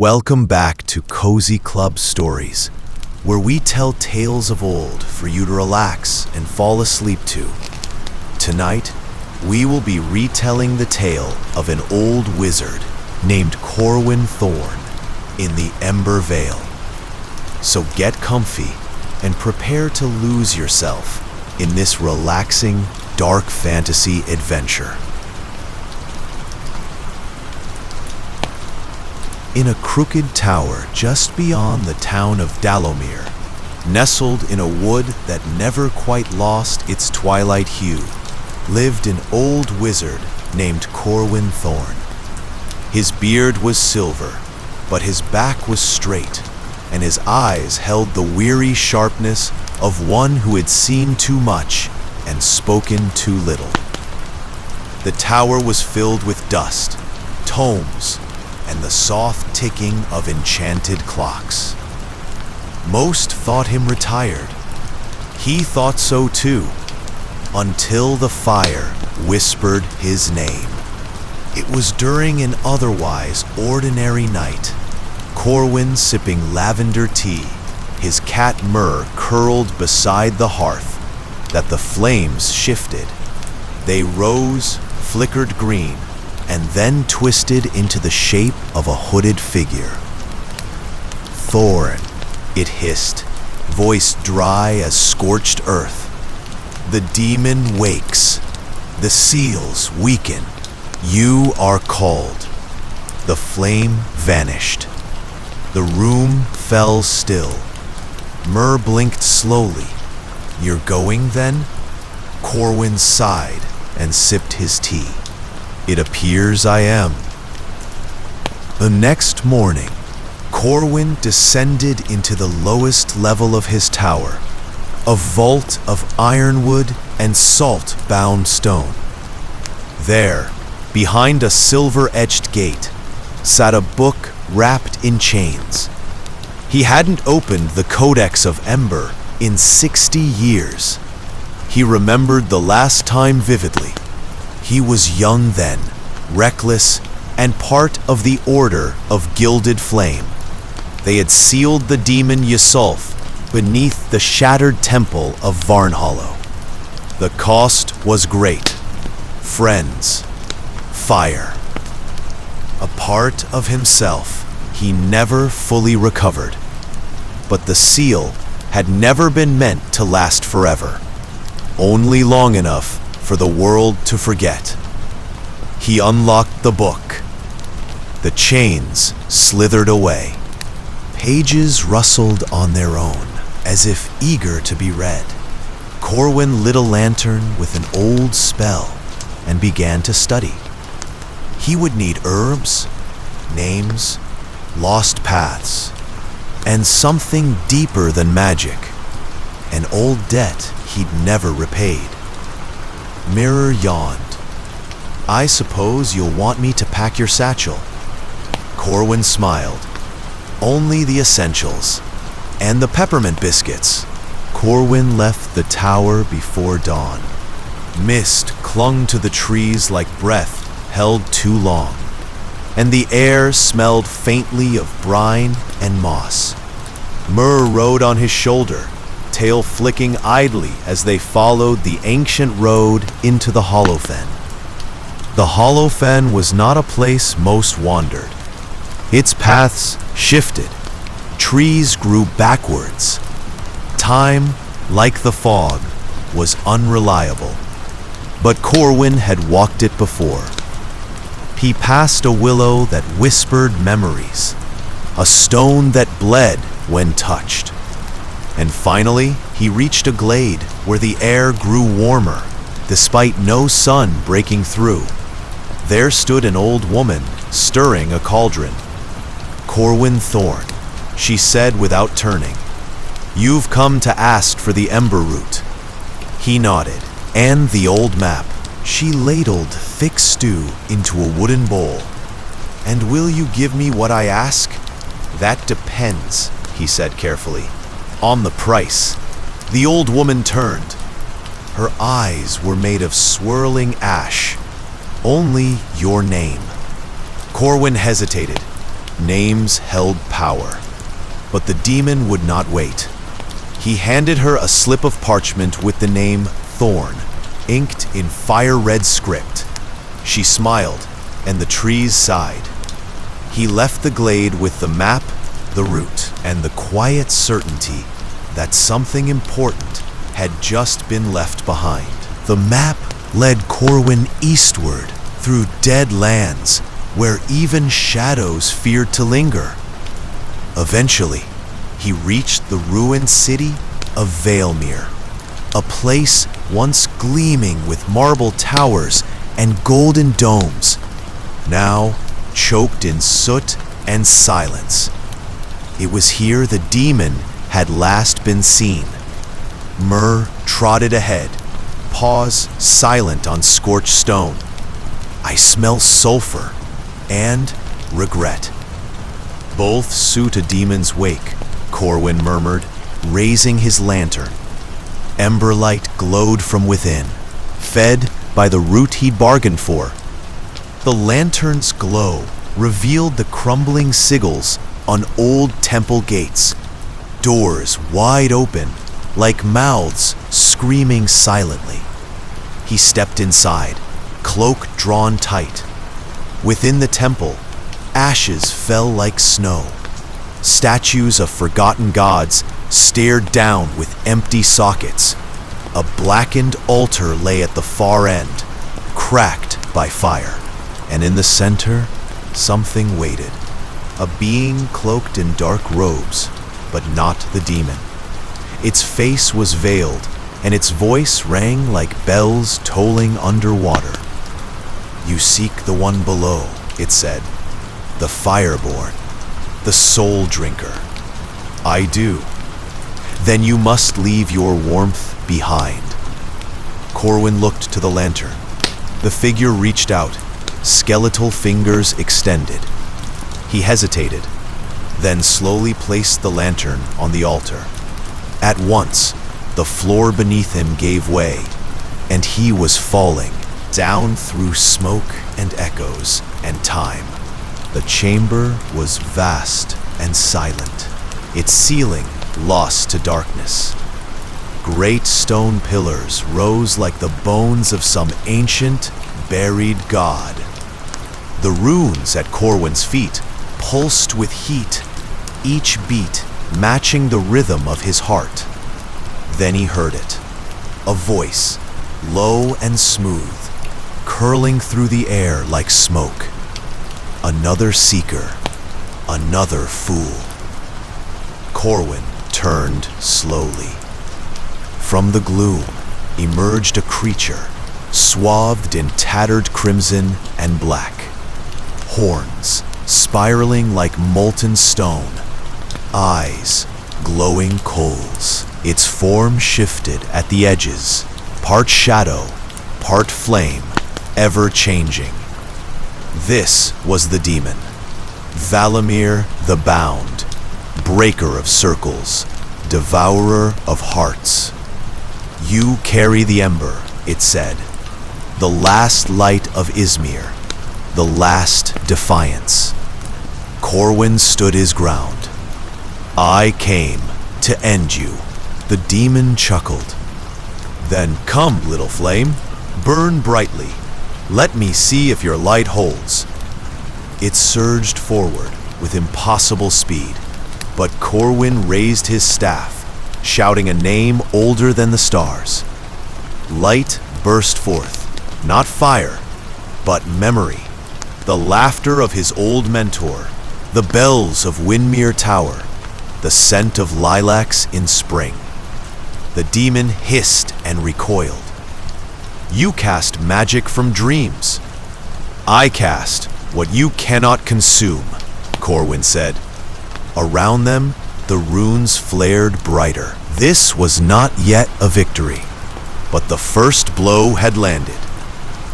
Welcome back to Cozy Club Stories, where we tell tales of old for you to relax and fall asleep to. Tonight, we will be retelling the tale of an old wizard named Corwin Thorn in the Ember Vale. So get comfy and prepare to lose yourself in this relaxing, dark fantasy adventure. In a crooked tower just beyond the town of Dalomir, nestled in a wood that never quite lost its twilight hue, lived an old wizard named Corwin Thorn. His beard was silver, but his back was straight, and his eyes held the weary sharpness of one who had seen too much and spoken too little. The tower was filled with dust, tomes, and the soft ticking of enchanted clocks. Most thought him retired. He thought so too, until the fire whispered his name. It was during an otherwise ordinary night, Corwin sipping lavender tea, his cat Myrrh curled beside the hearth, that the flames shifted. They rose, flickered green, and then twisted into the shape of a hooded figure. "Thorn," it hissed, voice dry as scorched earth. "The demon wakes. The seals weaken. You are called." The flame vanished. The room fell still. Myrrh blinked slowly. "You're going, then?" Corwin sighed and sipped his tea. "It appears I am." The next morning, Corwin descended into the lowest level of his tower, a vault of ironwood and salt-bound stone. There, behind a silver-etched gate, sat a book wrapped in chains. He hadn't opened the Codex of Ember in 60 years. He remembered the last time vividly. He was young then, reckless, and part of the Order of Gilded Flame. They had sealed the demon Ysulf beneath the shattered temple of Varnhollow. The cost was great. Friends, fire. A part of himself he never fully recovered. But the seal had never been meant to last forever, only long enough for the world to forget. He unlocked the book. The chains slithered away. Pages rustled on their own, as if eager to be read. Corwin lit a lantern with an old spell and began to study. He would need herbs, names, lost paths, and something deeper than magic, an old debt he'd never repaid. Mirror yawned. "I suppose you'll want me to pack your satchel." Corwin smiled. "Only the essentials. And the peppermint biscuits." Corwin left the tower before dawn. Mist clung to the trees like breath held too long, and the air smelled faintly of brine and moss. Myrrh rode on his shoulder, tail flicking idly as they followed the ancient road into the Hollowfen. The Hollowfen was not a place most wandered. Its paths shifted. Trees grew backwards. Time, like the fog, was unreliable. But Corwin had walked it before. He passed a willow that whispered memories, a stone that bled when touched. And finally, he reached a glade where the air grew warmer, despite no sun breaking through. There stood an old woman, stirring a cauldron. "Corwin Thorn," she said without turning. "You've come to ask for the ember root." He nodded, and the old map. She ladled thick stew into a wooden bowl. "And will you give me what I ask?" "That depends," he said carefully, "on the price." The old woman turned. Her eyes were made of swirling ash. "Only your name." Corwin hesitated. Names held power. But the demon would not wait. He handed her a slip of parchment with the name Thorn, inked in fire-red script. She smiled, and the trees sighed. He left the glade with the map, the route, and the quiet certainty that something important had just been left behind. The map led Corwin eastward through dead lands where even shadows feared to linger. Eventually, he reached the ruined city of Valemere, a place once gleaming with marble towers and golden domes, now choked in soot and silence. It was here the demon had last been seen. Myrrh trotted ahead, paws silent on scorched stone. I smell sulfur and regret. Both suit a demon's wake, Corwin murmured, raising his lantern. Ember light glowed from within, fed by the route he'd bargained for. The lantern's glow revealed the crumbling sigils on old temple gates, doors wide open, like mouths screaming silently. He stepped inside, cloak drawn tight. Within the temple, ashes fell like snow. Statues of forgotten gods stared down with empty sockets. A blackened altar lay at the far end, cracked by fire. And in the center, something waited. A being cloaked in dark robes, but not the demon. Its face was veiled, and its voice rang like bells tolling underwater. "You seek the one below," it said, "the fireborn, the soul drinker." "I do." "Then you must leave your warmth behind." Corwin looked to the lantern. The figure reached out, skeletal fingers extended. He hesitated, then slowly placed the lantern on the altar. At once, the floor beneath him gave way, and he was falling down through smoke and echoes and time. The chamber was vast and silent, its ceiling lost to darkness. Great stone pillars rose like the bones of some ancient, buried god. The runes at Corwin's feet pulsed with heat, each beat matching the rhythm of his heart. Then he heard it, a voice, low and smooth, curling through the air like smoke. Another seeker, another fool. Corwin turned slowly. From the gloom emerged a creature, swathed in tattered crimson and black. Horns spiraling like molten stone, eyes glowing coals. Its form shifted at the edges, part shadow, part flame, ever changing. This was the demon, Valemere the Bound, breaker of circles, devourer of hearts. "You carry the ember," it said, "the last light of Izmir, the last defiance." Corwin stood his ground. "I came to end you." The demon chuckled. "Then come, little flame, burn brightly. Let me see if your light holds." It surged forward with impossible speed, but Corwin raised his staff, shouting a name older than the stars. Light burst forth, not fire, but memory, the laughter of his old mentor, the bells of Windmere Tower, the scent of lilacs in spring. The demon hissed and recoiled. "You cast magic from dreams." "I cast what you cannot consume," Corwin said. Around them, the runes flared brighter. This was not yet a victory, but the first blow had landed,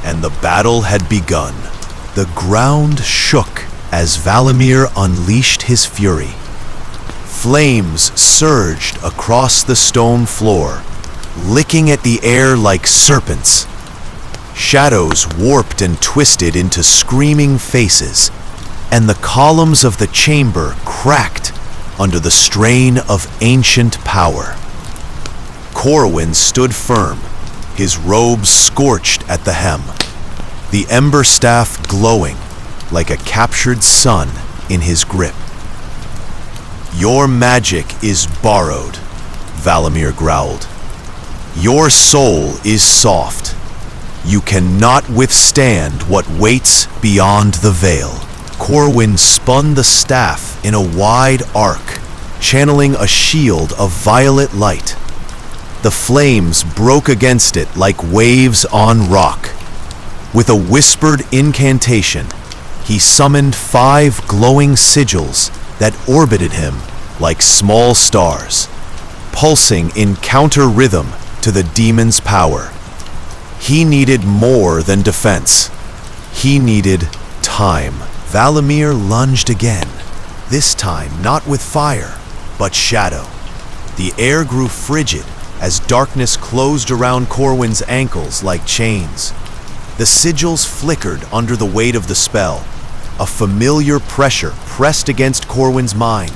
and the battle had begun. The ground shook as Valemere unleashed his fury. Flames surged across the stone floor, licking at the air like serpents. Shadows warped and twisted into screaming faces. and the columns of the chamber cracked under the strain of ancient power. Corwin stood firm, his robes scorched at the hem, the ember staff glowing like a captured sun in his grip. "Your magic is borrowed," Valamir growled. "Your soul is soft. You cannot withstand what waits beyond the veil." Corwin spun the staff in a wide arc, channeling a shield of violet light. The flames broke against it like waves on rock. With a whispered incantation, he summoned 5 glowing sigils that orbited him like small stars, pulsing in counter-rhythm to the demon's power. He needed more than defense. He needed time. Valamir lunged again, this time not with fire, but shadow. The air grew frigid as darkness closed around Corwin's ankles like chains. The sigils flickered under the weight of the spell. A familiar pressure pressed against Corwin's mind.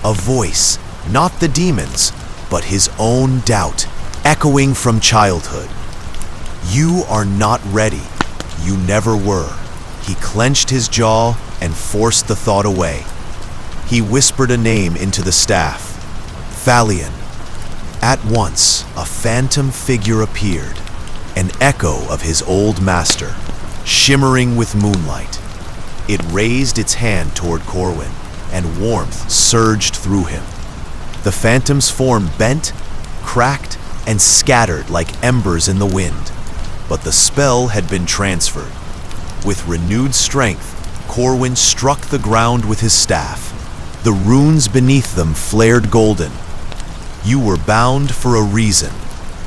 A voice, not the demon's, but his own doubt, echoing from childhood. "You are not ready. You never were." He clenched his jaw and forced the thought away. He whispered a name into the staff. Thalion. At once, a phantom figure appeared, an echo of his old master, shimmering with moonlight. It raised its hand toward Corwin, and warmth surged through him. The phantom's form bent, cracked, and scattered like embers in the wind, but the spell had been transferred. With renewed strength, Corwin struck the ground with his staff. The runes beneath them flared golden. "You were bound for a reason,"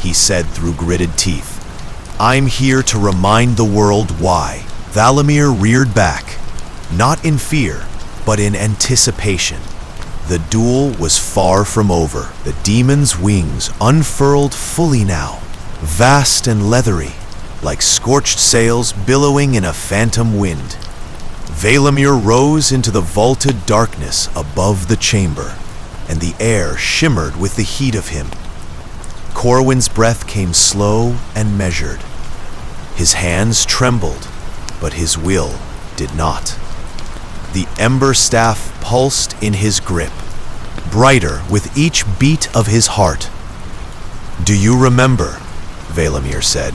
he said through gritted teeth. "I'm here to remind the world why." Valamir reared back, not in fear, but in anticipation. The duel was far from over. The demon's wings unfurled fully now, vast and leathery, like scorched sails billowing in a phantom wind. Valamir rose into the vaulted darkness above the chamber, and the air shimmered with the heat of him. Corwin's breath came slow and measured. His hands trembled, but his will did not. The ember staff pulsed in his grip, brighter with each beat of his heart. "Do you remember," Valamir said,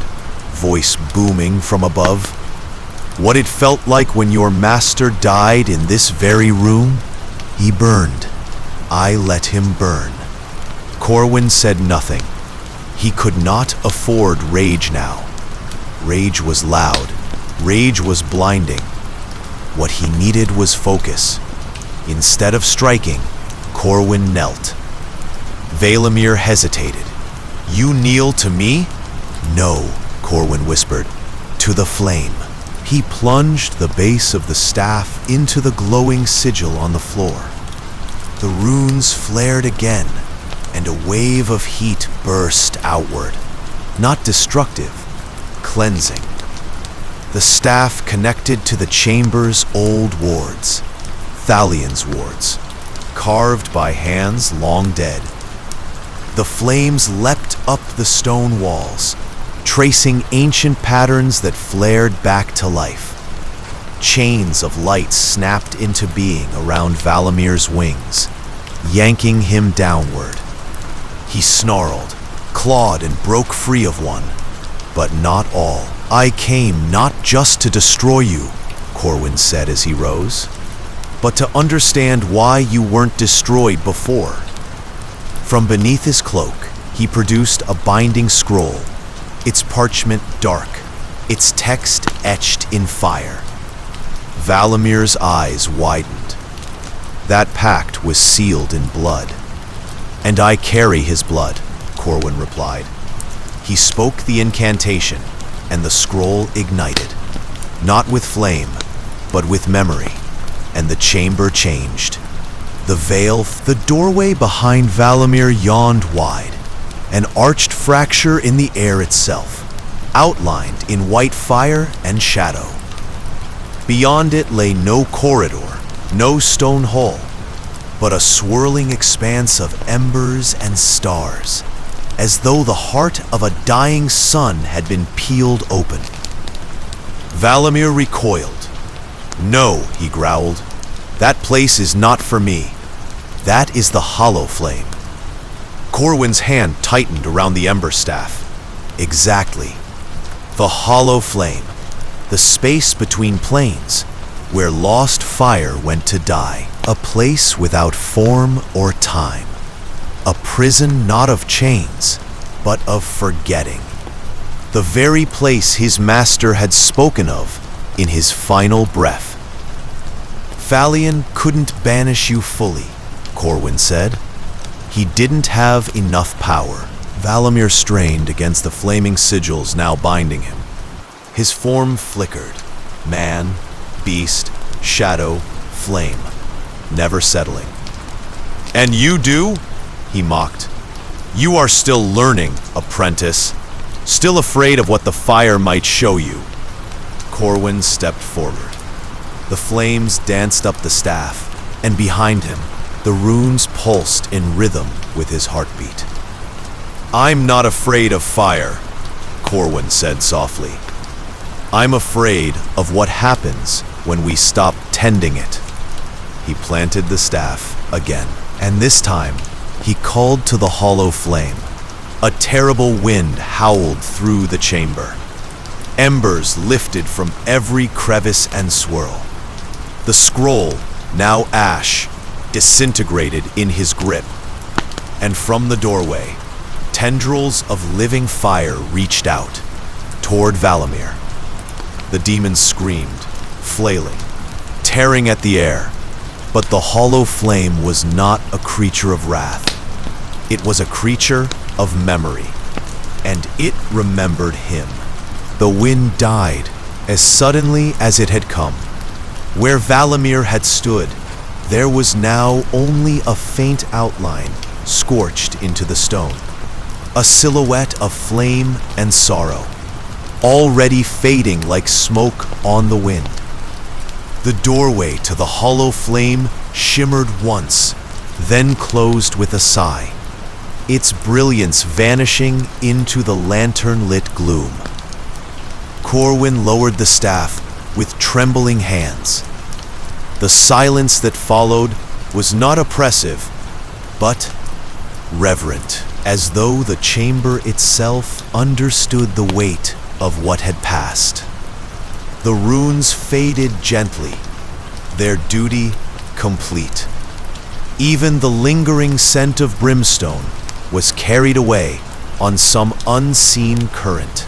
voice booming from above, "what it felt like when your master died in this very room? He burned. I let him burn." Corwin said nothing. He could not afford rage now. Rage was loud. Rage was blinding. What he needed was focus. Instead of striking, Corwin knelt. Valamir hesitated. "You kneel to me?" "No," Corwin whispered, "to the flame." He plunged the base of the staff into the glowing sigil on the floor. The runes flared again, and a wave of heat burst outward. Not destructive, cleansing. The staff connected to the chamber's old wards, Thalion's wards, carved by hands long dead. The flames leapt up the stone walls, tracing ancient patterns that flared back to life. Chains of light snapped into being around Valamir's wings, yanking him downward. He snarled, clawed, and broke free of one, but not all. "I came not just to destroy you," Corwin said as he rose, "but to understand why you weren't destroyed before." From beneath his cloak, he produced a binding scroll, its parchment dark, its text etched in fire. Valamir's eyes widened. That pact was sealed in blood. "And I carry his blood," Corwin replied. He spoke the incantation, and the scroll ignited, not with flame, but with memory, and the chamber changed. The doorway behind Valamir yawned wide, an arched fracture in the air itself, outlined in white fire and shadow. Beyond it lay no corridor, no stone hall, but a swirling expanse of embers and stars, as though the heart of a dying sun had been peeled open. Valamir recoiled. "No," he growled. "That place is not for me. That is the hollow flame." Corwin's hand tightened around the ember staff. Exactly. The hollow flame. The space between planes, where lost fire went to die. A place without form or time. A prison not of chains, but of forgetting. The very place his master had spoken of in his final breath. "Falion couldn't banish you fully," Corwin said. "He didn't have enough power." Valamir strained against the flaming sigils now binding him. His form flickered. Man, beast, shadow, flame, never settling. "And you do?" he mocked. "You are still learning, apprentice. Still afraid of what the fire might show you." Corwin stepped forward. The flames danced up the staff, and behind him, the runes pulsed in rhythm with his heartbeat. "I'm not afraid of fire," Corwin said softly. "I'm afraid of what happens when we stop tending it." He planted the staff again, and this time he called to the hollow flame. A terrible wind howled through the chamber. Embers lifted from every crevice and swirl. The scroll, now ash, disintegrated in his grip. And from the doorway, tendrils of living fire reached out, toward Valamir. The demon screamed, flailing, tearing at the air, but the hollow flame was not a creature of wrath. It was a creature of memory, and it remembered him. The wind died as suddenly as it had come. Where Valamir had stood, there was now only a faint outline scorched into the stone, a silhouette of flame and sorrow, already fading like smoke on the wind. The doorway to the hollow flame shimmered once, then closed with a sigh, its brilliance vanishing into the lantern-lit gloom. Corwin lowered the staff with trembling hands. The silence that followed was not oppressive, but reverent, as though the chamber itself understood the weight of what had passed. The runes faded gently, their duty complete. Even the lingering scent of brimstone was carried away on some unseen current.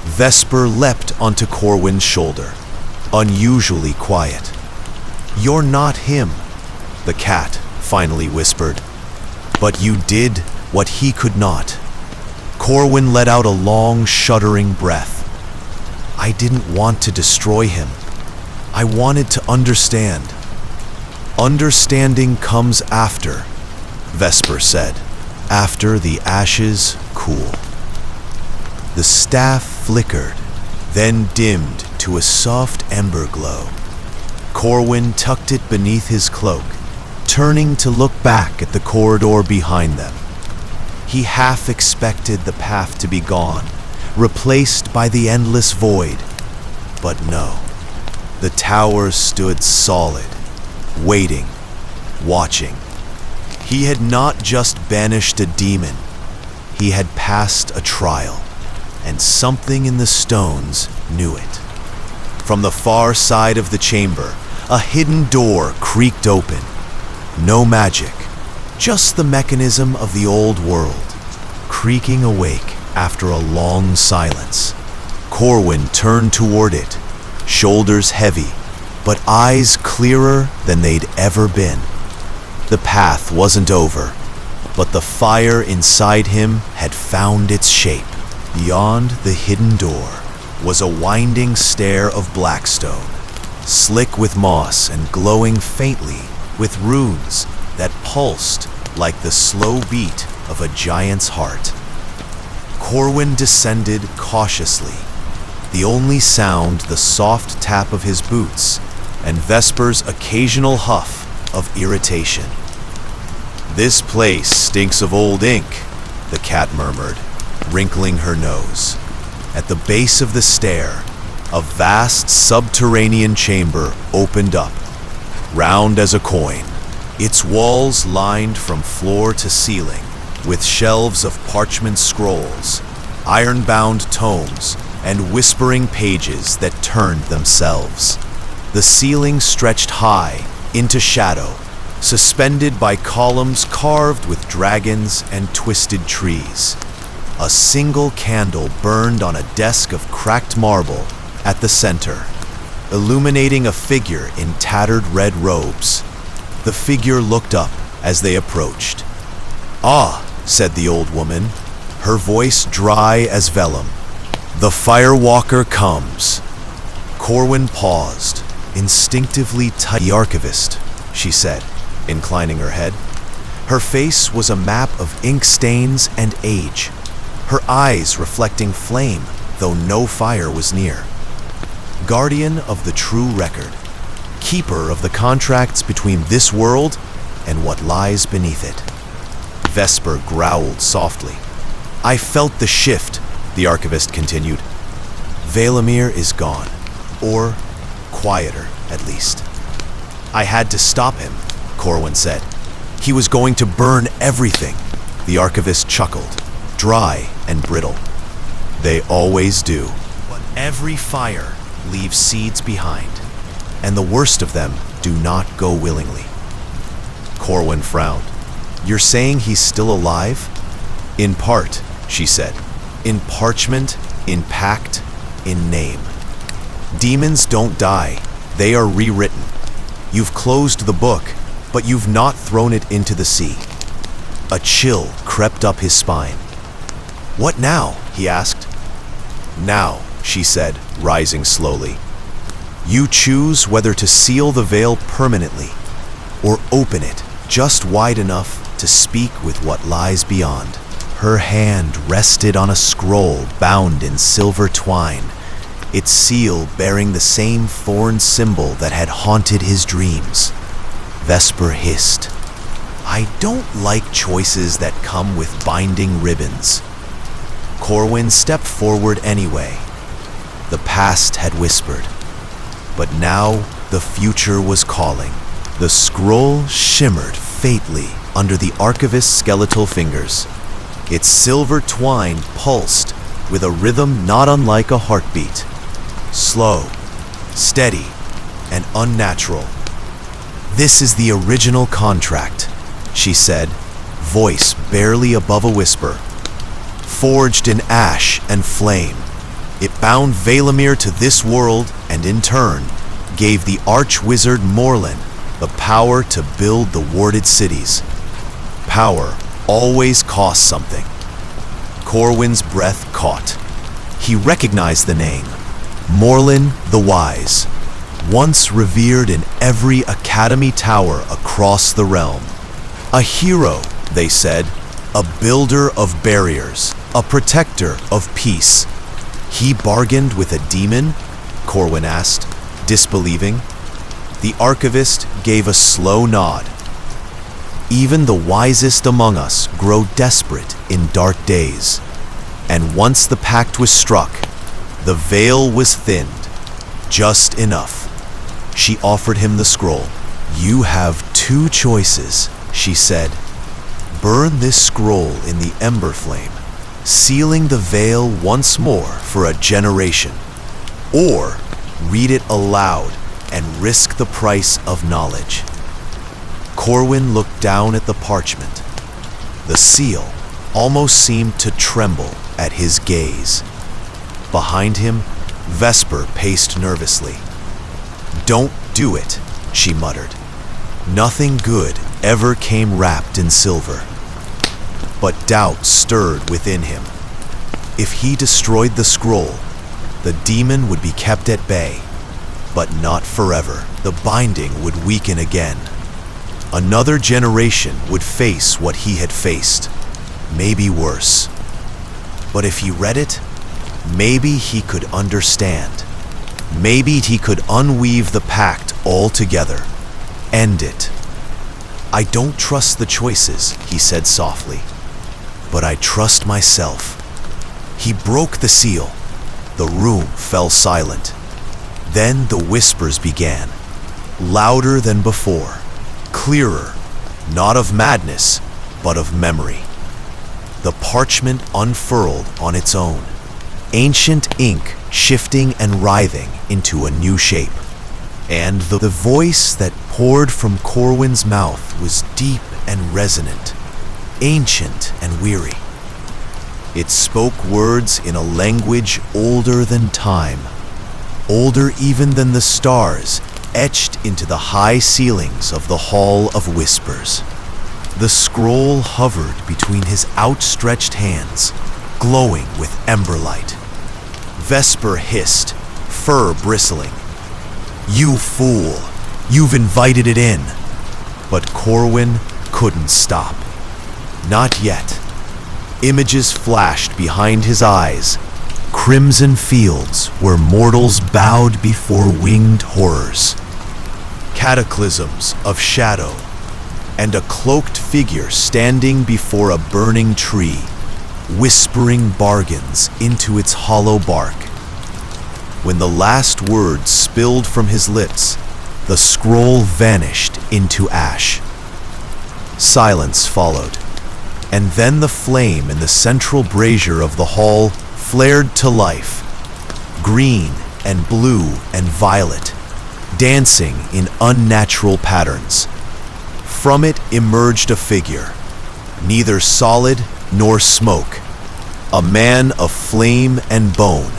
Vesper leapt onto Corwin's shoulder, unusually quiet. "You're not him," the cat finally whispered. "But you did what he could not." Corwin let out a long, shuddering breath. "I didn't want to destroy him. I wanted to understand." "Understanding comes after," Vesper said, "after the ashes cool." The staff flickered, then dimmed to a soft ember glow. Corwin tucked it beneath his cloak, turning to look back at the corridor behind them. He half expected the path to be gone, replaced by the endless void. But no, the tower stood solid, waiting, watching. He had not just banished a demon, he had passed a trial, and something in the stones knew it. From the far side of the chamber, a hidden door creaked open. No magic, just the mechanism of the old world, creaking awake after a long silence. Corwin turned toward it, shoulders heavy, but eyes clearer than they'd ever been. The path wasn't over, but the fire inside him had found its shape. Beyond the hidden door was a winding stair of blackstone, slick with moss and glowing faintly with runes that pulsed like the slow beat of a giant's heart. Corwin descended cautiously, the only sound the soft tap of his boots and Vesper's occasional huff of irritation. "This place stinks of old ink," the cat murmured, wrinkling her nose. At the base of the stair, a vast subterranean chamber opened up, round as a coin, its walls lined from floor to ceiling with shelves of parchment scrolls, iron-bound tomes, and whispering pages that turned themselves. The ceiling stretched high into shadow, suspended by columns carved with dragons and twisted trees. A single candle burned on a desk of cracked marble at the center, illuminating a figure in tattered red robes. The figure looked up as they approached. "Ah," said the old woman, her voice dry as vellum. "The firewalker comes." Corwin paused, instinctively "The archivist," she said, inclining her head. Her face was a map of ink stains and age, her eyes reflecting flame, though no fire was near. Guardian of the true record, keeper of the contracts between this world and what lies beneath it. Vesper growled softly. "I felt the shift," the archivist continued. "Valamir is gone, or quieter, at least." "I had to stop him," Corwin said. "He was going to burn everything." The archivist chuckled, dry and brittle. "They always do. But every fire leaves seeds behind, and the worst of them do not go willingly." Corwin frowned. "You're saying he's still alive?" "In part," she said. "In parchment, in pact, in name. Demons don't die. They are rewritten. You've closed the book, but you've not thrown it into the sea." A chill crept up his spine. "What now?" he asked. "Now," she said, rising slowly. "You choose whether to seal the veil permanently, or open it just wide enough to speak with what lies beyond." Her hand rested on a scroll bound in silver twine, its seal bearing the same thorn symbol that had haunted his dreams. Vesper hissed, "I don't like choices that come with binding ribbons." Corwin stepped forward anyway. The past had whispered, but now the future was calling. The scroll shimmered faintly under the archivist's skeletal fingers. Its silver twine pulsed with a rhythm not unlike a heartbeat. Slow, steady, and unnatural. "This is the original contract," she said, voice barely above a whisper. "Forged in ash and flame. It bound Valamir to this world and in turn gave the arch-wizard Morlin the power to build the warded cities. Power always costs something." Corwin's breath caught. He recognized the name, Morlin the Wise, once revered in every academy tower across the realm. A hero, they said, a builder of barriers, a protector of peace. "He bargained with a demon?" Corwin asked, disbelieving. The archivist gave a slow nod. "Even the wisest among us grow desperate in dark days. And once the pact was struck, the veil was thinned, just enough." She offered him the scroll. "You have two choices," she said. "Burn this scroll in the ember flame, sealing the veil once more for a generation, or read it aloud and risk the price of knowledge." Corwin looked down at the parchment. The seal almost seemed to tremble at his gaze. Behind him, Vesper paced nervously. "Don't do it," she muttered. Nothing good ever came wrapped in silver. But doubt stirred within him. If he destroyed the scroll, the demon would be kept at bay, but not forever. The binding would weaken again. Another generation would face what he had faced, maybe worse. But if he read it, Maybe he could understand. Maybe he could unweave the pact altogether. End it. I don't trust the choices, he said softly, but I trust myself. He broke the seal. The room fell silent. Then the whispers began, louder than before, clearer, not of madness, but of memory. The parchment unfurled on its own, ancient ink shifting and writhing into a new shape. And the voice that poured from Corwin's mouth was deep and resonant, ancient and weary. It spoke words in a language older than time, older even than the stars etched into the high ceilings of the Hall of Whispers. The scroll hovered between his outstretched hands, glowing with ember light. Vesper hissed, fur bristling. "You fool! You've invited it in!" But Corwin couldn't stop. Not yet. Images flashed behind his eyes, crimson fields where mortals bowed before winged horrors. Cataclysms of shadow, and a cloaked figure standing before a burning tree, whispering bargains into its hollow bark. When the last words spilled from his lips, the scroll vanished into ash. Silence followed, and then the flame in the central brazier of the hall flared to life, green and blue and violet, dancing in unnatural patterns. From it emerged a figure, neither solid nor smoke, a man of flame and bone.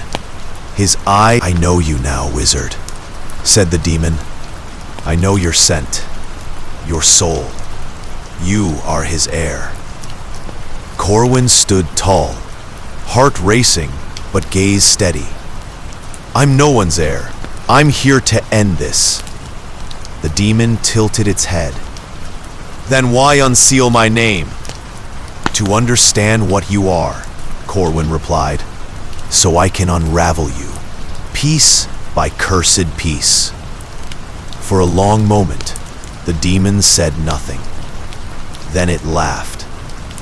His eye— "I know you now, wizard," said the demon. "I know your scent, your soul. You are his heir." Corwin stood tall, heart racing, but gaze steady. "I'm no one's heir. I'm here to end this." The demon tilted its head. "Then why unseal my name?" "To understand what you are," Corwin replied, "so I can unravel you, piece by cursed piece." For a long moment, the demon said nothing. Then it laughed,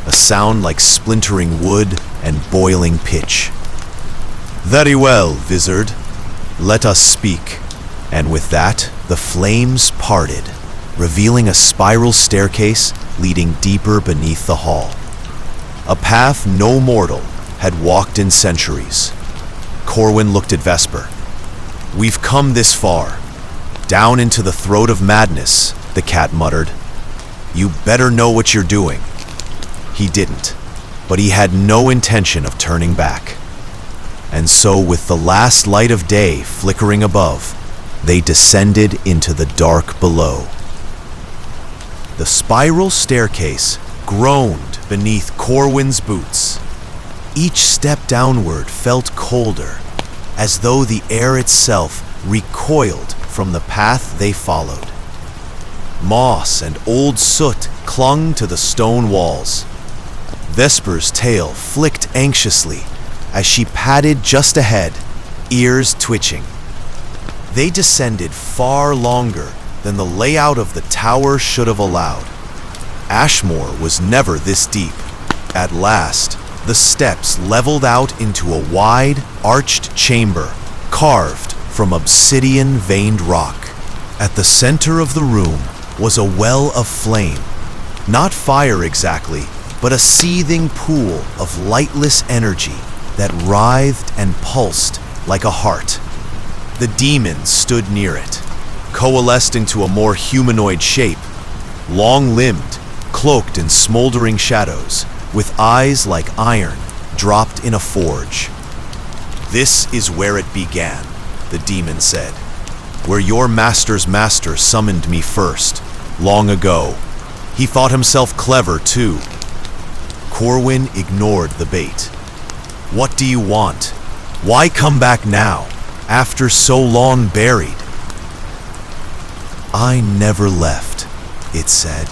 a sound like splintering wood and boiling pitch. "Very well, wizard. Let us speak." And with that, the flames parted, revealing a spiral staircase leading deeper beneath the hall. A path no mortal had walked in centuries. Corwin looked at Vesper. "We've come this far, down into the throat of madness," the cat muttered. "You better know what you're doing." He didn't, but he had no intention of turning back. And so, with the last light of day flickering above, they descended into the dark below. The spiral staircase groaned beneath Corwin's boots. Each step downward felt colder, as though the air itself recoiled from the path they followed. Moss and old soot clung to the stone walls. Vesper's tail flicked anxiously as she padded just ahead, ears twitching. They descended far longer than the layout of the tower should have allowed. Ashmore was never this deep. At last, the steps leveled out into a wide, arched chamber carved from obsidian-veined rock. At the center of the room was a well of flame. Not fire exactly, but a seething pool of lightless energy that writhed and pulsed like a heart. The demon stood near it, coalesced into a more humanoid shape, long-limbed, cloaked in smoldering shadows, with eyes like iron dropped in a forge. "This is where it began," the demon said. "Where your master's master summoned me first, long ago. He thought himself clever, too." Corwin ignored the bait. "What do you want? Why come back now, after so long buried?" "I never left," it said,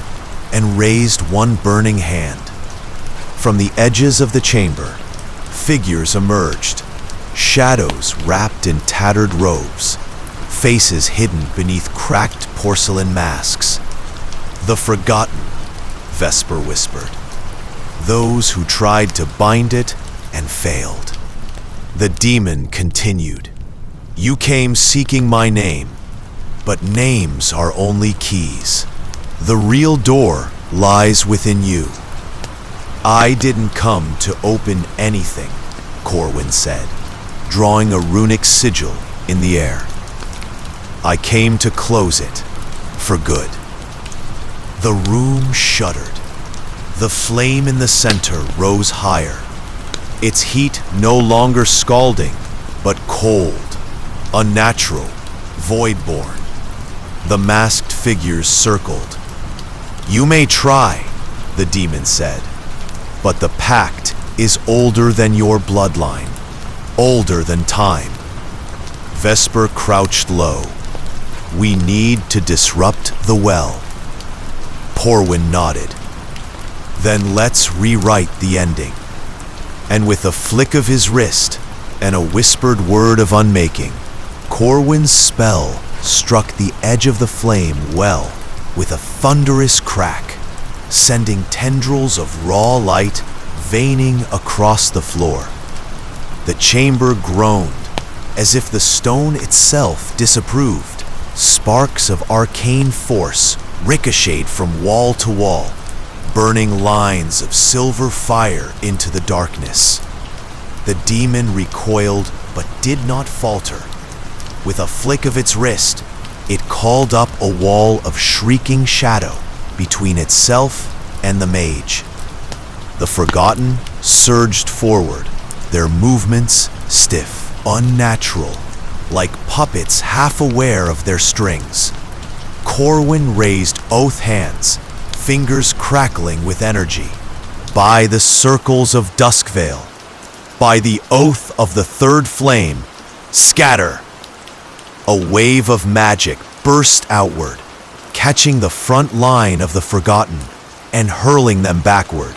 and raised one burning hand. From the edges of the chamber, figures emerged, shadows wrapped in tattered robes, faces hidden beneath cracked porcelain masks. "The forgotten," Vesper whispered. "Those who tried to bind it and failed." The demon continued. "You came seeking my name, but names are only keys. The real door lies within you." "I didn't come to open anything," Corwin said, drawing a runic sigil in the air. "I came to close it, for good." The room shuddered. The flame in the center rose higher, its heat no longer scalding, but cold, unnatural, void-born. The masked figures circled. "You may try," the demon said, "but the pact is older than your bloodline, older than time." Vesper crouched low. "We need to disrupt the well." Corwin nodded. "Then let's rewrite the ending." And with a flick of his wrist and a whispered word of unmaking, Corwin's spell struck the edge of the flame well with a thunderous crack, sending tendrils of raw light veining across the floor. The chamber groaned, as if the stone itself disapproved. Sparks of arcane force ricocheted from wall to wall, burning lines of silver fire into the darkness. The demon recoiled but did not falter. With a flick of its wrist, it called up a wall of shrieking shadow between itself and the mage. The forgotten surged forward, their movements stiff, unnatural, like puppets half aware of their strings. Corwin raised both hands, fingers crackling with energy. "By the circles of Duskvale, by the oath of the third flame, scatter!" A wave of magic burst outward, catching the front line of the forgotten and hurling them backward.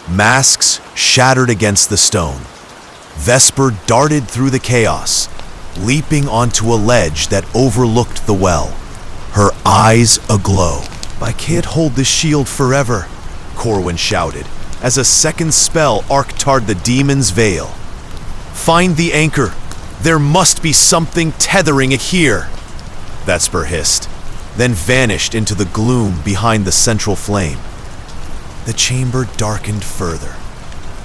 Masks shattered against the stone. Vesper darted through the chaos, leaping onto a ledge that overlooked the well, her eyes aglow. "I can't hold this shield forever," Corwin shouted, as a second spell arced toward the demon's veil. "Find the anchor. There must be something tethering it here," Vesper hissed, then vanished into the gloom behind the central flame. The chamber darkened further,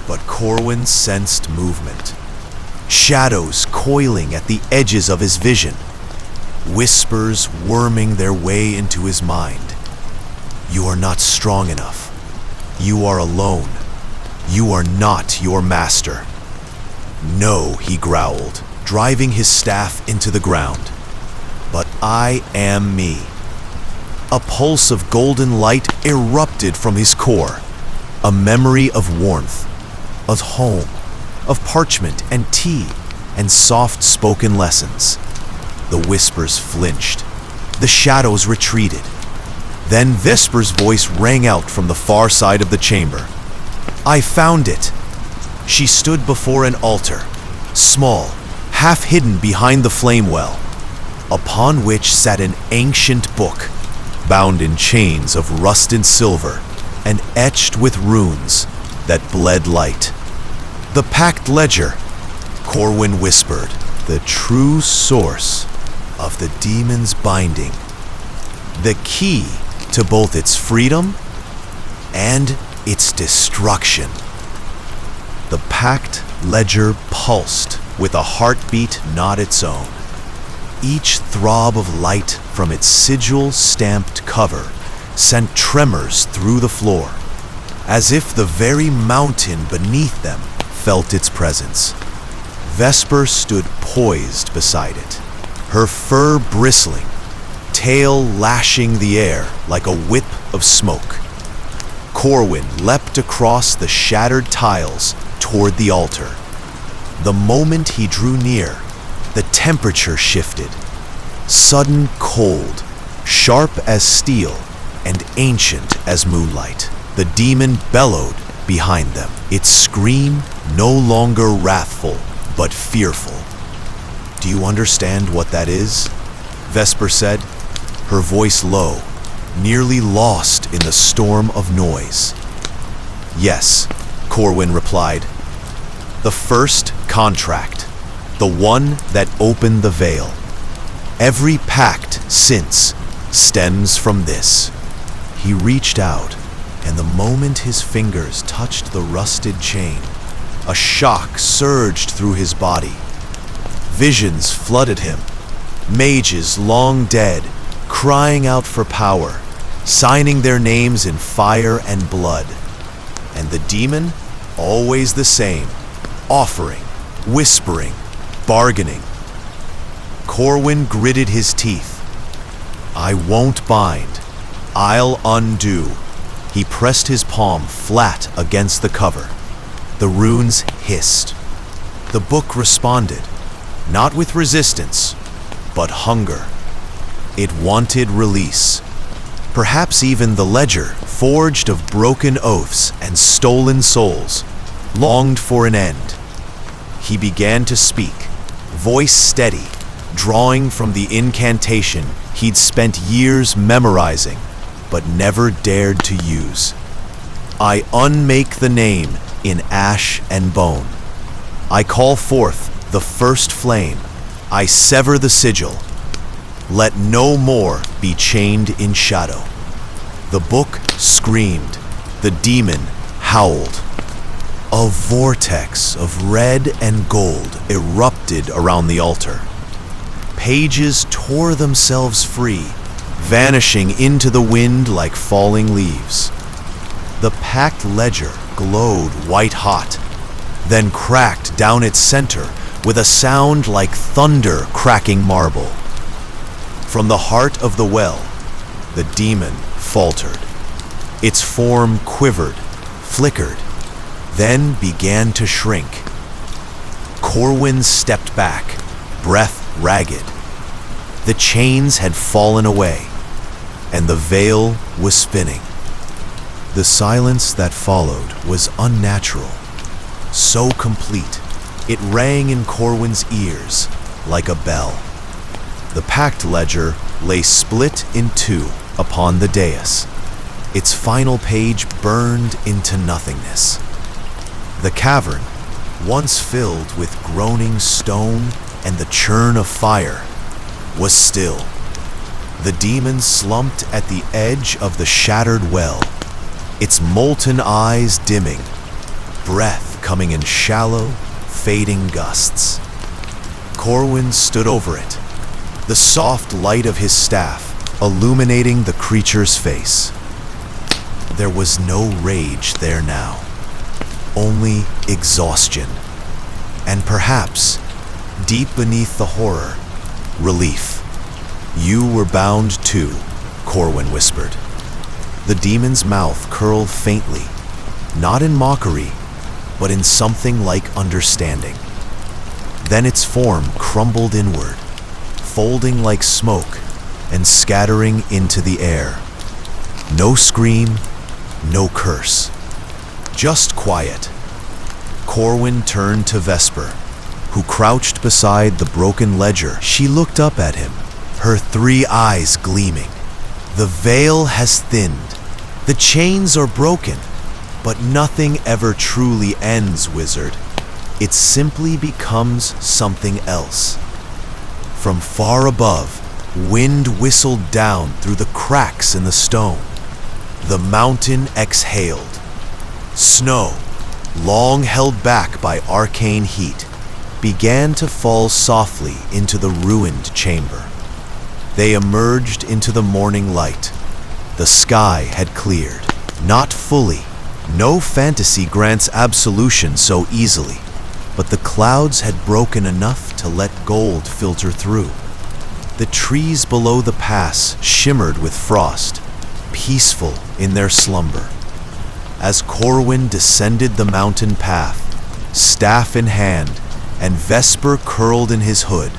but Corwin sensed movement. Shadows coiling at the edges of his vision, whispers worming their way into his mind. "You are not strong enough. You are alone. You are not your master." "No," he growled, driving his staff into the ground. "But I am me." A pulse of golden light erupted from his core, a memory of warmth, of home, of parchment and tea and soft-spoken lessons. The whispers flinched. The shadows retreated. Then Vesper's voice rang out from the far side of the chamber. "I found it." She stood before an altar, small, half hidden behind the flame well, upon which sat an ancient book, bound in chains of rusted silver and etched with runes that bled light. "The Pact Ledger," Corwin whispered, "the true source of the demon's binding, the key to both its freedom and its destruction." The Pact Ledger pulsed with a heartbeat not its own. Each throb of light from its sigil-stamped cover sent tremors through the floor, as if the very mountain beneath them felt its presence. Vesper stood poised beside it, her fur bristling, tail lashing the air like a whip of smoke. Corwin leapt across the shattered tiles toward the altar. The moment he drew near, the temperature shifted. Sudden cold, sharp as steel and ancient as moonlight. The demon bellowed behind them, its scream no longer wrathful, but fearful. "Do you understand what that is?" Vesper said, her voice low, nearly lost in the storm of noise. "Yes," Corwin replied. "The first contract, the one that opened the veil. Every pact since stems from this." He reached out, and the moment his fingers touched the rusted chain, a shock surged through his body. Visions flooded him, mages long dead, crying out for power, signing their names in fire and blood. And the demon, always the same, offering, whispering, bargaining. Corwin gritted his teeth. "I won't bind. I'll undo." He pressed his palm flat against the cover. The runes hissed. The book responded, not with resistance, but hunger. It wanted release. Perhaps even the ledger, forged of broken oaths and stolen souls, longed for an end. He began to speak, voice steady, drawing from the incantation he'd spent years memorizing, but never dared to use. "I unmake the name in ash and bone. I call forth the first flame. I sever the sigil. Let no more be chained in shadow." The book screamed. The demon howled. A vortex of red and gold erupted around the altar. Pages tore themselves free, vanishing into the wind like falling leaves. The packed ledger glowed white-hot, then cracked down its center with a sound like thunder cracking marble. From the heart of the well, the demon faltered. Its form quivered, flickered, then began to shrink. Corwin stepped back, breath ragged. The chains had fallen away, and the veil was spinning. The silence that followed was unnatural, so complete, it rang in Corwin's ears like a bell. The packed ledger lay split in two upon the dais. Its final page burned into nothingness. The cavern, once filled with groaning stone and the churn of fire, was still. The demon slumped at the edge of the shattered well, its molten eyes dimming, breath coming in shallow, fading gusts. Corwin stood over it, the soft light of his staff illuminating the creature's face. There was no rage there now, only exhaustion, and perhaps, deep beneath the horror, relief. "You were bound too," Corwin whispered. The demon's mouth curled faintly, not in mockery, but in something like understanding. Then its form crumbled inward, folding like smoke and scattering into the air. No scream, no curse, just quiet. Corwin turned to Vesper, who crouched beside the broken ledger. She looked up at him, her 3 eyes gleaming. "The veil has thinned. The chains are broken, but nothing ever truly ends, wizard. It simply becomes something else." From far above, wind whistled down through the cracks in the stone. The mountain exhaled. Snow, long held back by arcane heat, began to fall softly into the ruined chamber. They emerged into the morning light. The sky had cleared. Not fully. No fantasy grants absolution so easily, but the clouds had broken enough to let gold filter through. The trees below the pass shimmered with frost, peaceful in their slumber. As Corwin descended the mountain path, staff in hand, and Vesper curled in his hood,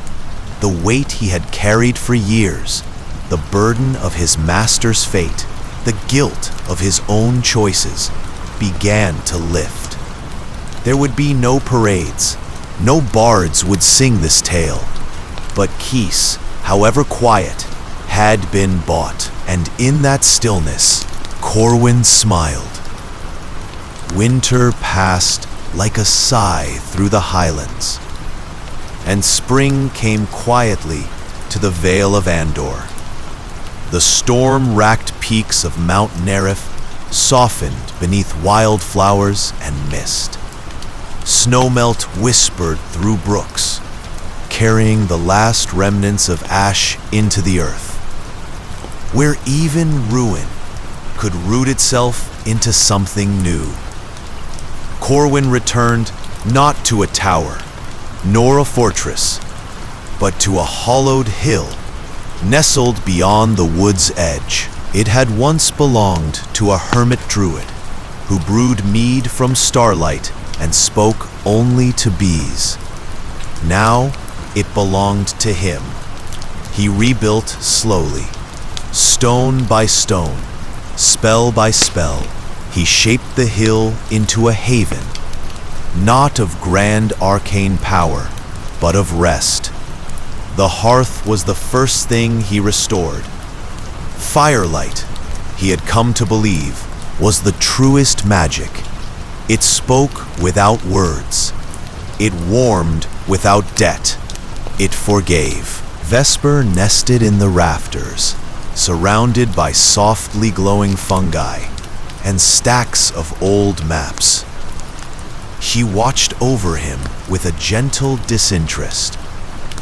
the weight he had carried for years, the burden of his master's fate, the guilt of his own choices, began to lift. There would be no parades, No bards would sing this tale, but Keese, however quiet, had been bought, and in that stillness, Corwin smiled. Winter passed like a sigh through the highlands, and spring came quietly to the Vale of Andor. The storm-racked peaks of Mount Nerif softened beneath wildflowers and mist. Snowmelt whispered through brooks, carrying the last remnants of ash into the earth, where even ruin could root itself into something new. Corwin returned not to a tower, nor a fortress, but to a hollowed hill nestled beyond the wood's edge. It had once belonged to a hermit druid who brewed mead from starlight and spoke only to bees. Now it belonged to him. He rebuilt slowly, stone by stone, spell by spell. He shaped the hill into a haven, not of grand arcane power, but of rest. The hearth was the first thing he restored. Firelight, he had come to believe, was the truest magic. It spoke without words. It warmed without debt. It forgave. Vesper nested in the rafters, surrounded by softly glowing fungi and stacks of old maps. She watched over him with a gentle disinterest,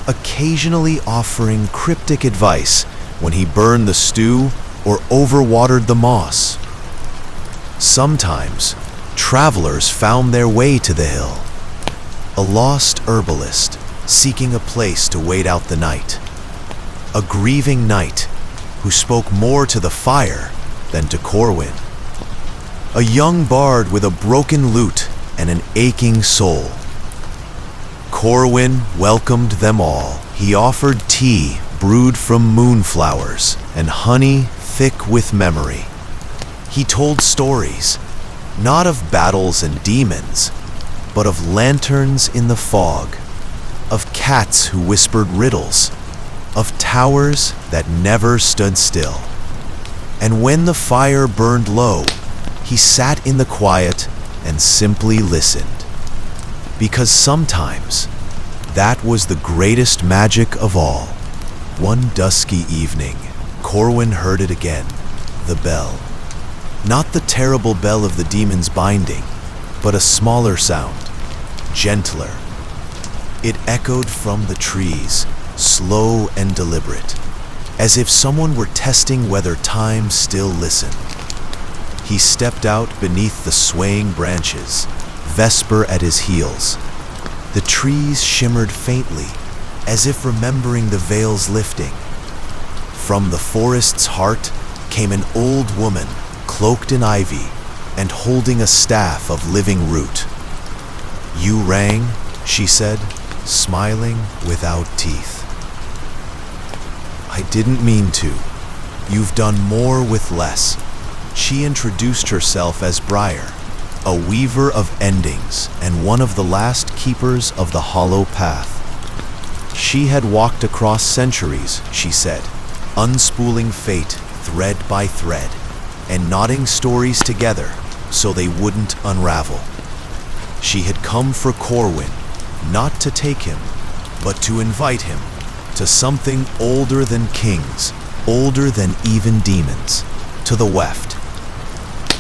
occasionally offering cryptic advice when he burned the stew or overwatered the moss. Sometimes, travelers found their way to the hill, a lost herbalist seeking a place to wait out the night, a grieving knight who spoke more to the fire than to Corwin, a young bard with a broken lute and an aching soul. Corwin welcomed them all. He offered tea brewed from moonflowers and honey thick with memory. He told stories, not of battles and demons, but of lanterns in the fog, of cats who whispered riddles, of towers that never stood still. And when the fire burned low, he sat in the quiet and simply listened. Because sometimes, that was the greatest magic of all. One dusky evening, Corwin heard it again, the bell. Not the terrible bell of the demon's binding, but a smaller sound, gentler. It echoed from the trees, slow and deliberate, as if someone were testing whether time still listened. He stepped out beneath the swaying branches, Vesper at his heels. The trees shimmered faintly, as if remembering the veil's lifting. From the forest's heart came an old woman, cloaked in ivy and holding a staff of living root. "You rang," she said, smiling without teeth. "I didn't mean to. You've done more with less." She introduced herself as Briar, a weaver of endings and one of the last keepers of the Hollow Path. She had walked across centuries, she said, unspooling fate thread by thread, and knotting stories together so they wouldn't unravel. She had come for Corwin, not to take him, but to invite him to something older than kings, older than even demons, to the weft.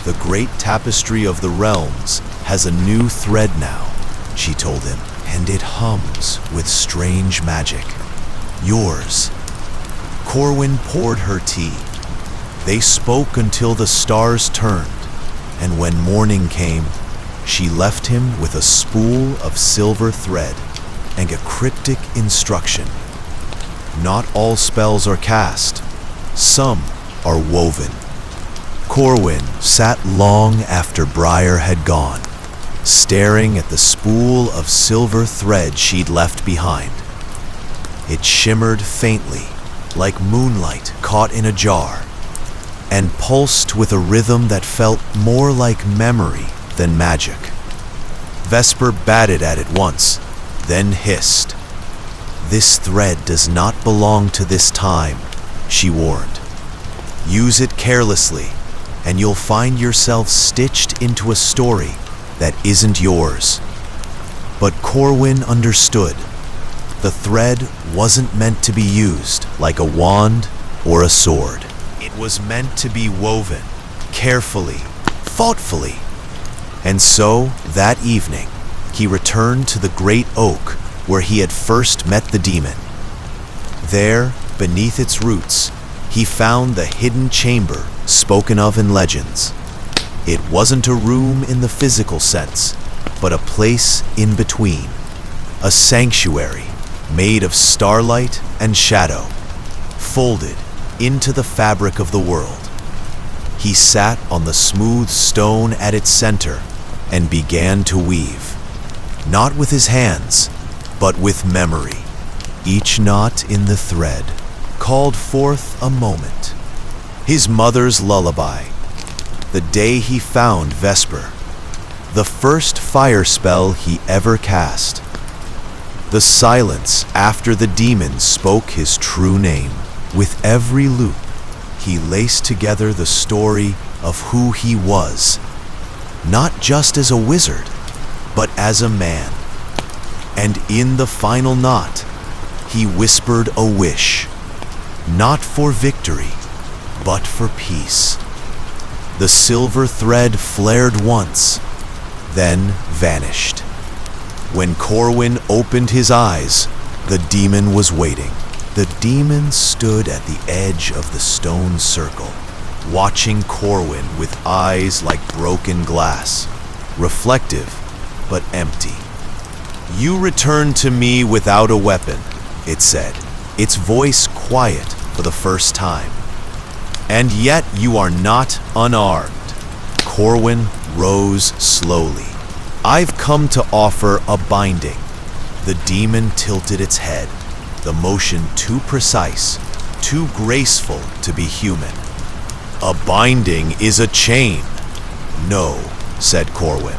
The great tapestry of the realms has a new thread now, she told him, and it hums with strange magic. Yours. Corwin poured her tea. They spoke until the stars turned, and when morning came, she left him with a spool of silver thread and a cryptic instruction. Not all spells are cast. Some are woven. Corwin sat long after Briar had gone, staring at the spool of silver thread she'd left behind. It shimmered faintly, like moonlight caught in a jar, and pulsed with a rhythm that felt more like memory than magic. Vesper batted at it once, then hissed. "This thread does not belong to this time," she warned. "Use it carelessly, and you'll find yourself stitched into a story that isn't yours." But Corwin understood. The thread wasn't meant to be used like a wand or a sword. It was meant to be woven carefully, thoughtfully. And so, that evening, he returned to the great oak where he had first met the demon. There, beneath its roots, he found the hidden chamber spoken of in legends. It wasn't a room in the physical sense, but a place in between, a sanctuary made of starlight and shadow, folded into the fabric of the world. He sat on the smooth stone at its center and began to weave, not with his hands, but with memory. Each knot in the thread called forth a moment. His mother's lullaby, the day he found Vesper, the first fire spell he ever cast, the silence after the demon spoke his true name. With every loop, he laced together the story of who he was, not just as a wizard, but as a man. And in the final knot, he whispered a wish, not for victory, but for peace. The silver thread flared once, then vanished. When Corwin opened his eyes, the demon was waiting. The demon stood at the edge of the stone circle, watching Corwin with eyes like broken glass, reflective but empty. "You returned to me without a weapon," it said, its voice quiet for the first time. "And yet you are not unarmed." Corwin rose slowly. "I've come to offer a binding." The demon tilted its head, the motion too precise, too graceful to be human. "A binding is a chain." "No," said Corwin,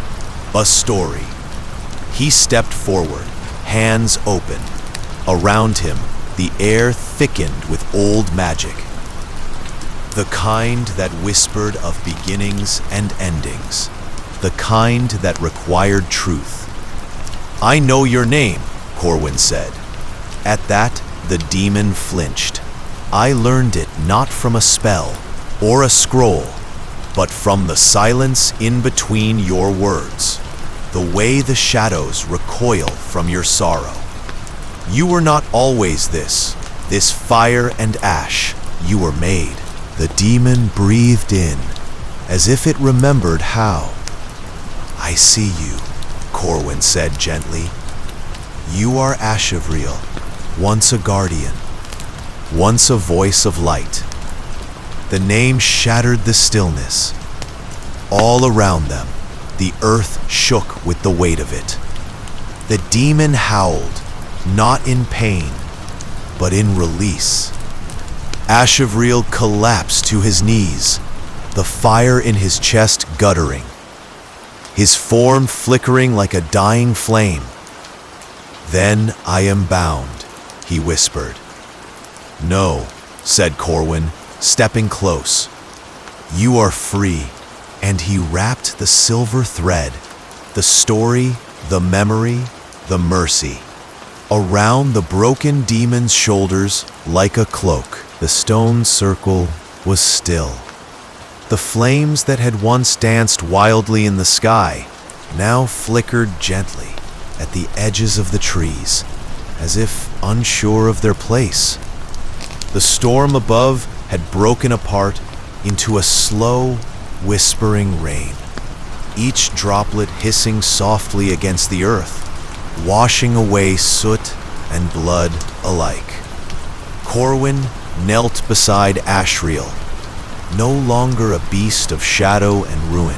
"a story." He stepped forward, hands open. Around him, the air thickened with old magic, the kind that whispered of beginnings and endings, the kind that required truth. "I know your name," Corwin said. At that, the demon flinched. "I learned it not from a spell or a scroll, but from the silence in between your words, the way the shadows recoil from your sorrow. You were not always this fire and ash. You were made." The demon breathed in, as if it remembered how. "I see you," Corwin said gently. "You are Ashavriel, once a guardian, once a voice of light." The name shattered the stillness. All around them, the earth shook with the weight of it. The demon howled, not in pain, but in release. Ashavriel collapsed to his knees, the fire in his chest guttering, his form flickering like a dying flame. "Then I am bound," he whispered. "No," said Corwin, stepping close. "You are free." And he wrapped the silver thread, the story, the memory, the mercy, around the broken demon's shoulders like a cloak. The stone circle was still. The flames that had once danced wildly in the sky now flickered gently at the edges of the trees, as if unsure of their place. The storm above had broken apart into a slow, whispering rain, each droplet hissing softly against the earth, washing away soot and blood alike. Corwin knelt beside Asriel, no longer a beast of shadow and ruin,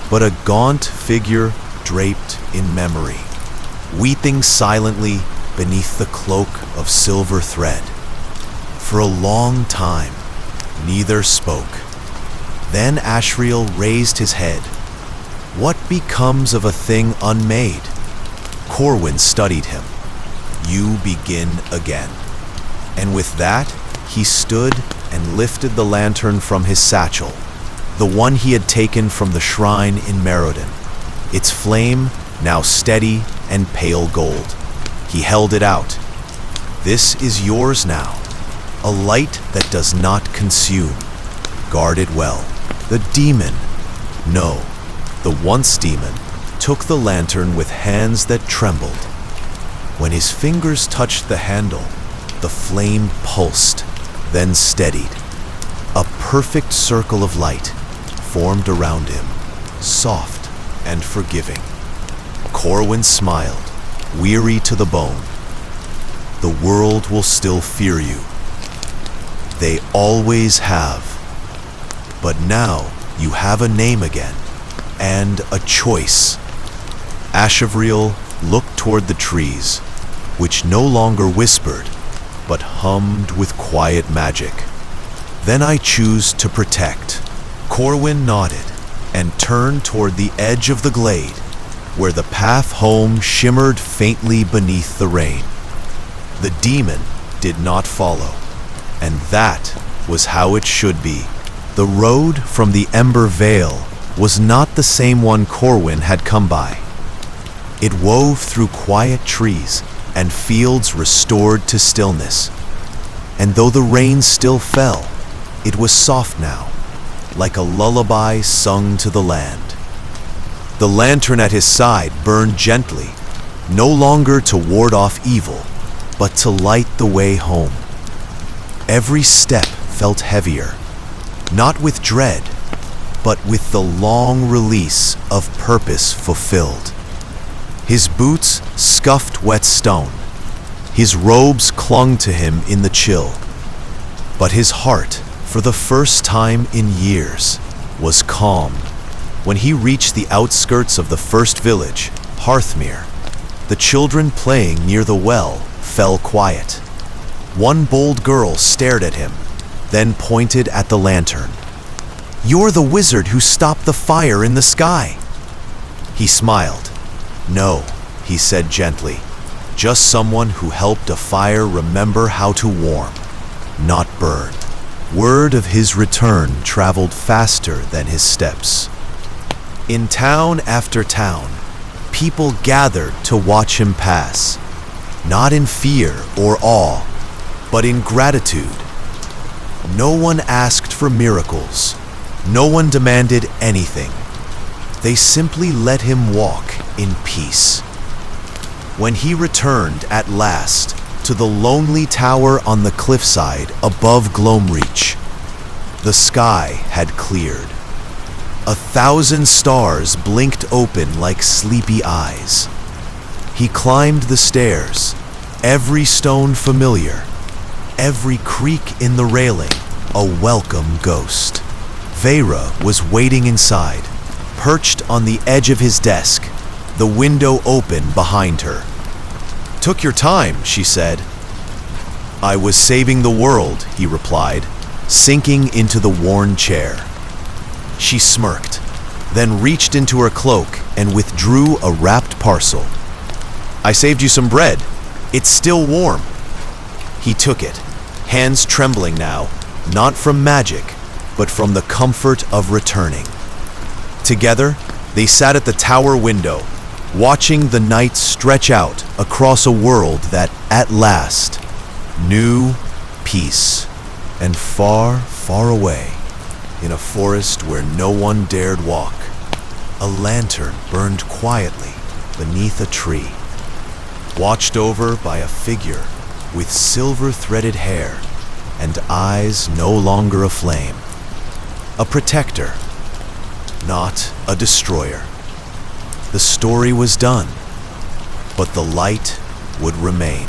but a gaunt figure draped in memory, weeping silently beneath the cloak of silver thread. For a long time, neither spoke. Then Asriel raised his head. "What becomes of a thing unmade?" Corwin studied him. You begin again. And with that, he stood and lifted the lantern from his satchel, the one he had taken from the shrine in Meriden, its flame now steady and pale gold. He held it out. This is yours now, a light that does not consume. Guard it well. The demon, no, the once demon, took the lantern with hands that trembled. When his fingers touched the handle, the flame pulsed, then steadied. A perfect circle of light formed around him, soft and forgiving. Corwin smiled, weary to the bone. The world will still fear you. They always have. But now you have a name again, and a choice. Ashavriel looked toward the trees, which no longer whispered, but hummed with quiet magic. Then I choose to protect. Corwin nodded and turned toward the edge of the glade, where the path home shimmered faintly beneath the rain. The demon did not follow, and that was how it should be. The road from the Ember Vale was not the same one Corwin had come by. It wove through quiet trees and fields restored to stillness. And though the rain still fell, it was soft now, like a lullaby sung to the land. The lantern at his side burned gently, no longer to ward off evil, but to light the way home. Every step felt heavier, not with dread, but with the long release of purpose fulfilled. His boots scuffed wet stone. His robes clung to him in the chill. But his heart, for the first time in years, was calm. When he reached the outskirts of the first village, Hearthmere, the children playing near the well fell quiet. One bold girl stared at him, then pointed at the lantern. "You're the wizard who stopped the fire in the sky." He smiled. "No," he said gently, "just someone who helped a fire remember how to warm, not burn." Word of his return traveled faster than his steps. In town after town, people gathered to watch him pass, not in fear or awe, but in gratitude. No one asked for miracles. No one demanded anything. They simply let him walk in peace. When he returned at last to the lonely tower on the cliffside above Gloamreach, the sky had cleared. 1,000 stars blinked open like sleepy eyes. He climbed the stairs, every stone familiar, every creak in the railing a welcome ghost. Vera was waiting inside, perched on the edge of his desk, the window open behind her. "Took your time," she said. "I was saving the world," he replied, sinking into the worn chair. She smirked, then reached into her cloak and withdrew a wrapped parcel. "I saved you some bread. It's still warm." He took it, hands trembling now, not from magic, but from the comfort of returning. Together, they sat at the tower window, watching the night stretch out across a world that, at last, knew peace. And far, far away, in a forest where no one dared walk, a lantern burned quietly beneath a tree, watched over by a figure with silver-threaded hair and eyes no longer aflame. A protector, not a destroyer. The story was done, but the light would remain.